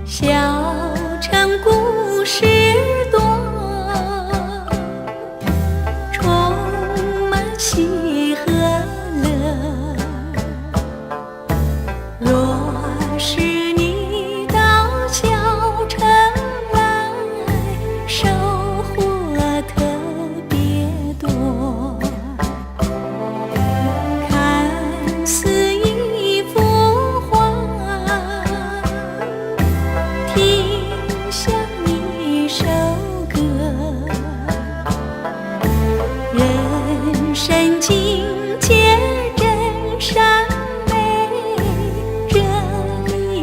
小城故事多，充满喜和乐。若是你到小城来，收获特别多。看似一幅画，听像一首歌，人生境界真善美，这里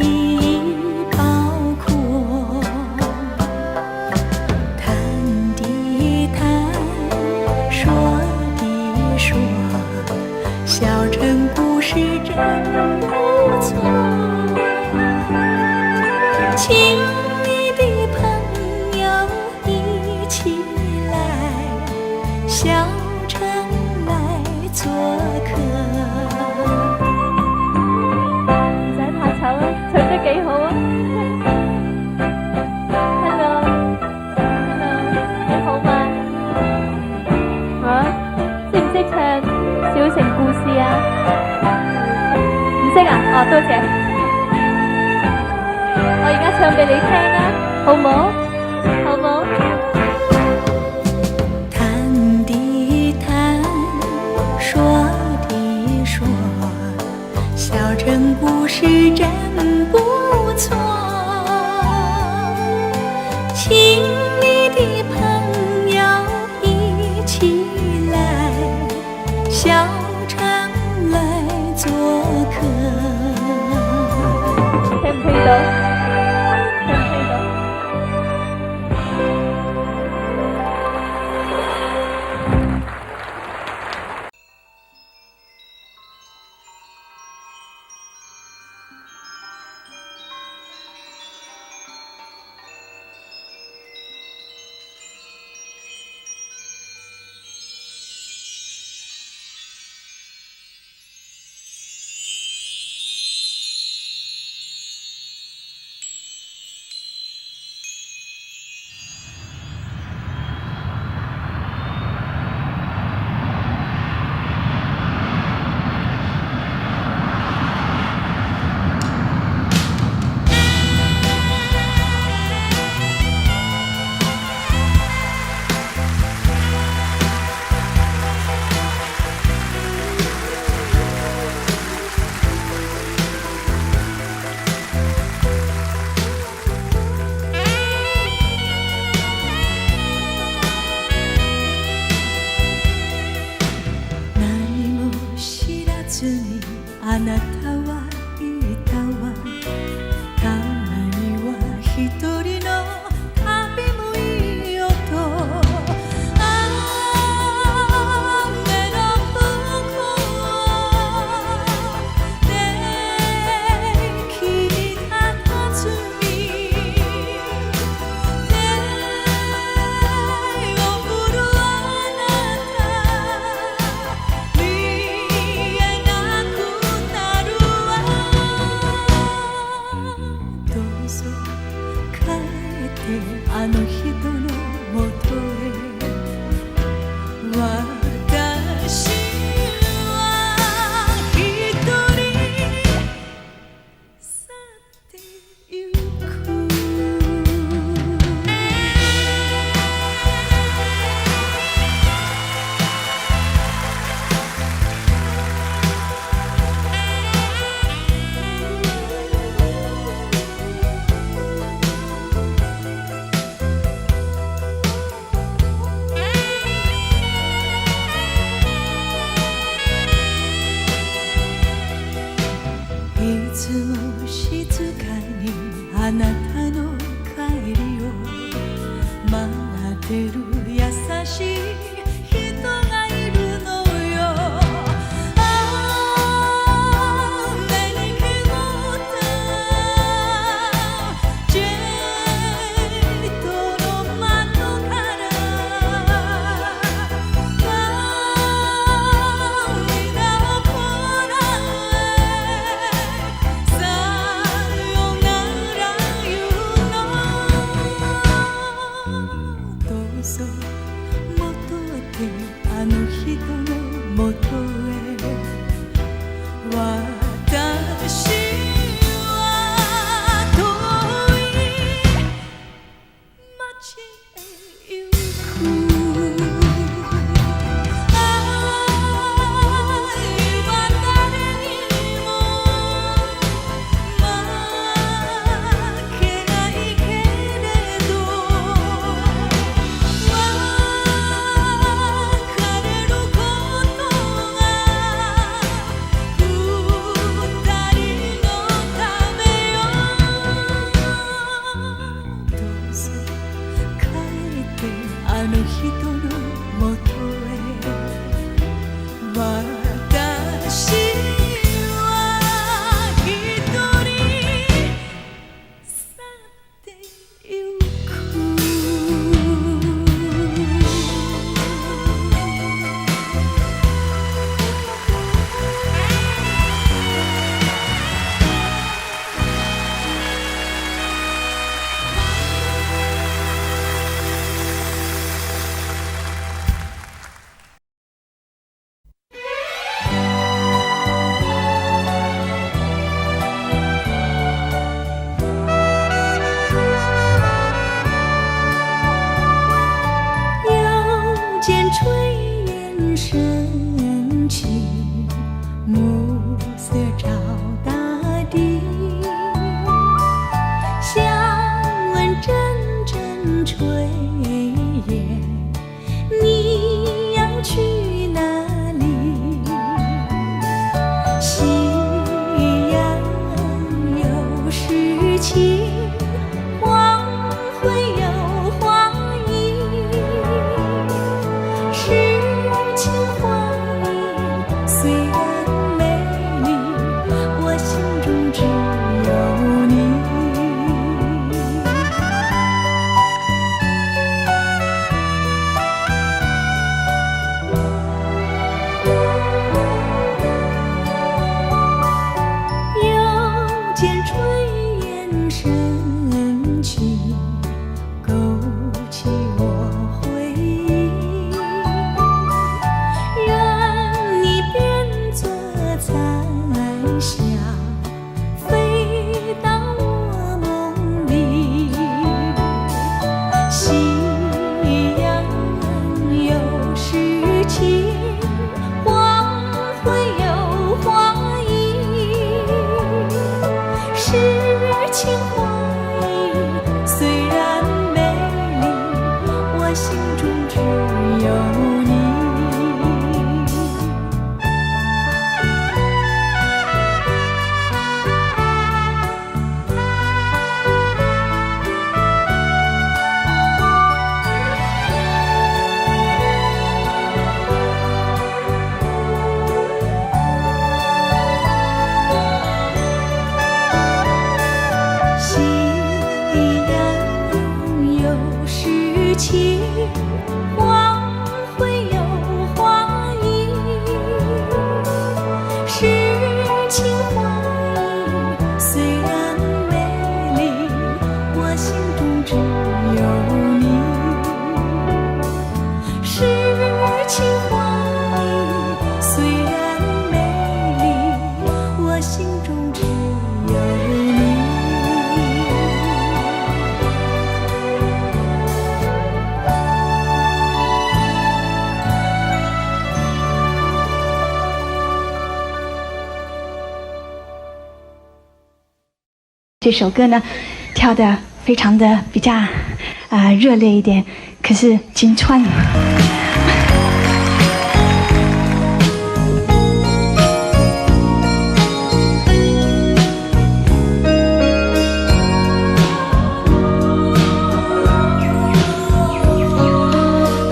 包括。谈的谈，说的说，小城故事真不错。请你的朋友一起来，小城来做客。唔使怕醜啊，唱得幾好啊！Hello，你好嘛？識唔識唱小城故事啊？唔識啊？哦，多謝。我而家唱俾你聽啊，好唔好？好唔好？谈的谈，说的说，小城故事真不错。请你的朋友一起来，小城来做客。聽唔聽到？聽唔聽到？あなたは言ったわ、たまには一人の旅もいいよと。雨の向こうで木に佇み、手を振るあなた、見えなくなるわ。どうぞ帰ってあの人のもとへ。私は一人去ってゆく。炊烟，你要去哪里？夕阳有诗情，黄昏有花意，诗情画意虽然美丽，我心中只有你。又见炊烟升起，勾起我回忆。愿你变作彩霞，飞到我梦里。夕阳有诗情，黄昏有花意，诗情画意虽然美丽，我心中只有你。夕阳有诗情，黄昏有花意，诗情画意虽然美丽，我心中只有你。诗情画意虽然美丽，我心中只有你。这首歌呢，跳得非常的比较热烈一点，可是金川。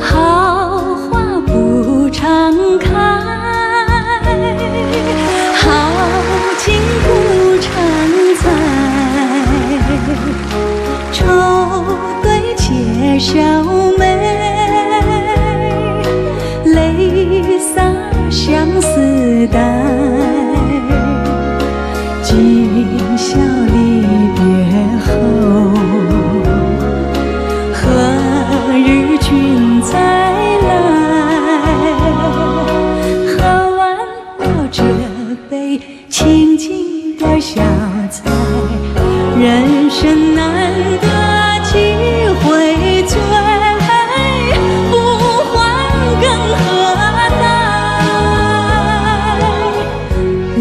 好花不常开，好景不常在，愁对且笑眉，泪洒相思带。今宵离别后，何日君再来？喝完我这杯清静的小菜，人生难得几回醉，不欢更何待？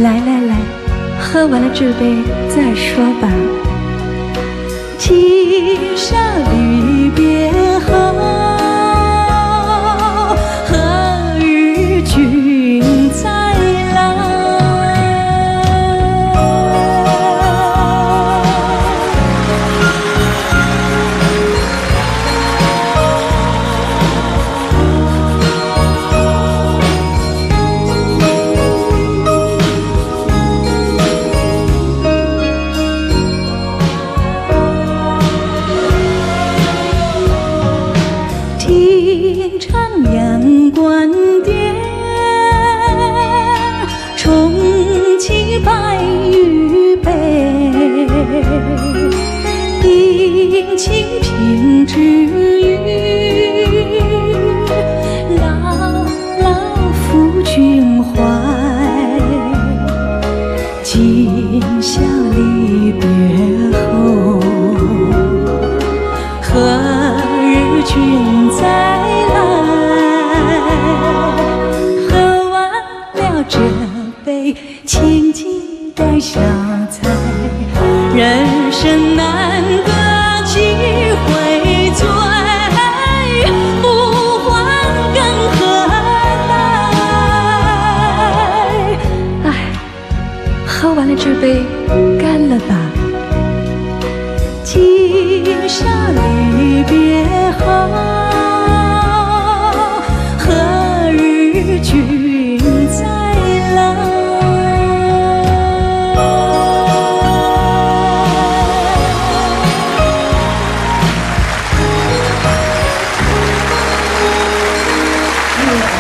来来来，喝完了这杯再说吧。今宵离别后，何日君再来？完了这杯，干了吧。今宵离别